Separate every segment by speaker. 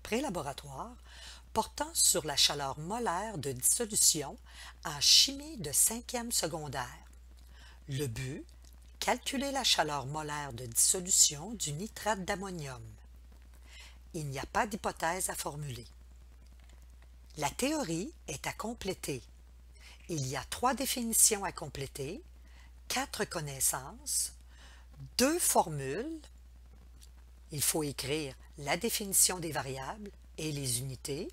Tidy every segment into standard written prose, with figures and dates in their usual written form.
Speaker 1: pré-laboratoire portant sur la chaleur molaire de dissolution en chimie de 5e secondaire. Le but, calculer la chaleur molaire de dissolution du nitrate d'ammonium. Il n'y a pas d'hypothèse à formuler. La théorie est à compléter. Il y a 3 définitions à compléter, 4 connaissances, 2 formules. Il faut écrire la définition des variables et les unités.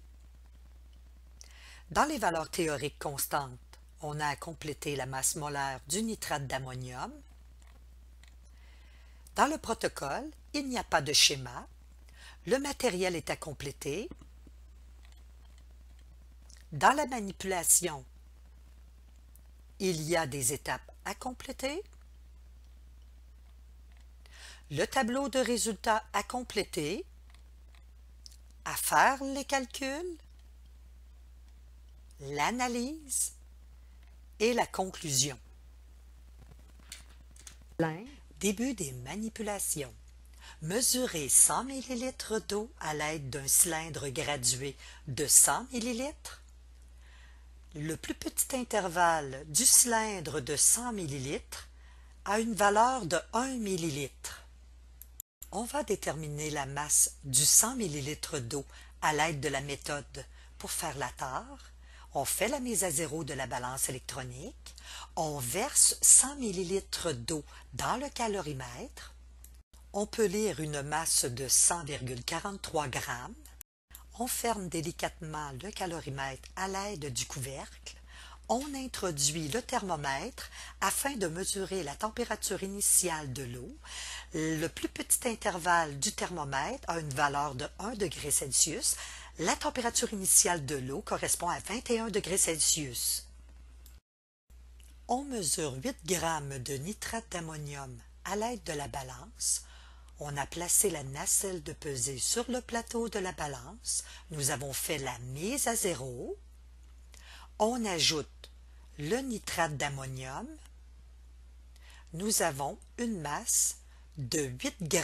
Speaker 1: Dans les valeurs théoriques constantes, on a à compléter la masse molaire du nitrate d'ammonium. Dans le protocole, il n'y a pas de schéma. Le matériel est à compléter. Dans la manipulation, il y a des étapes à compléter. Le tableau de résultats à compléter, à faire les calculs, l'analyse et la conclusion. Début des manipulations. Mesurer 100 ml d'eau à l'aide d'un cylindre gradué de 100 ml. Le plus petit intervalle du cylindre de 100 ml a une valeur de 1 ml. On va déterminer la masse du 100 ml d'eau à l'aide de la méthode. Pour faire la tare, on fait la mise à zéro de la balance électronique, on verse 100 ml d'eau dans le calorimètre, on peut lire une masse de 100,43 g, on ferme délicatement le calorimètre à l'aide du couvercle, on introduit le thermomètre afin de mesurer la température initiale de l'eau. Le plus petit intervalle du thermomètre a une valeur de 1 degré Celsius. La température initiale de l'eau correspond à 21 degrés Celsius. On mesure 8 g de nitrate d'ammonium à l'aide de la balance. On a placé la nacelle de pesée sur le plateau de la balance. Nous avons fait la mise à zéro. On ajoute le nitrate d'ammonium. Nous avons une masse de 8 g.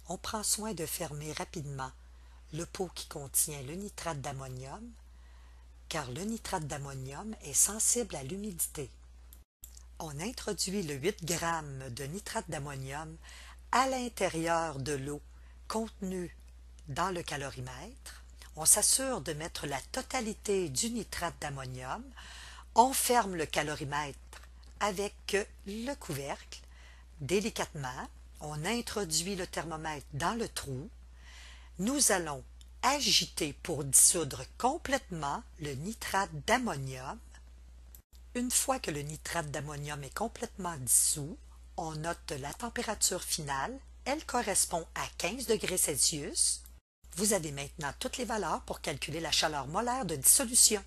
Speaker 1: On prend soin de fermer rapidement le pot qui contient le nitrate d'ammonium, car le nitrate d'ammonium est sensible à l'humidité. On introduit le 8 g de nitrate d'ammonium à l'intérieur de l'eau contenue dans le calorimètre. On s'assure de mettre la totalité du nitrate d'ammonium. On ferme le calorimètre avec le couvercle. Délicatement, on introduit le thermomètre dans le trou. Nous allons agiter pour dissoudre complètement le nitrate d'ammonium. Une fois que le nitrate d'ammonium est complètement dissous, on note la température finale. Elle correspond à 15 degrés Celsius. Vous avez maintenant toutes les valeurs pour calculer la chaleur molaire de dissolution.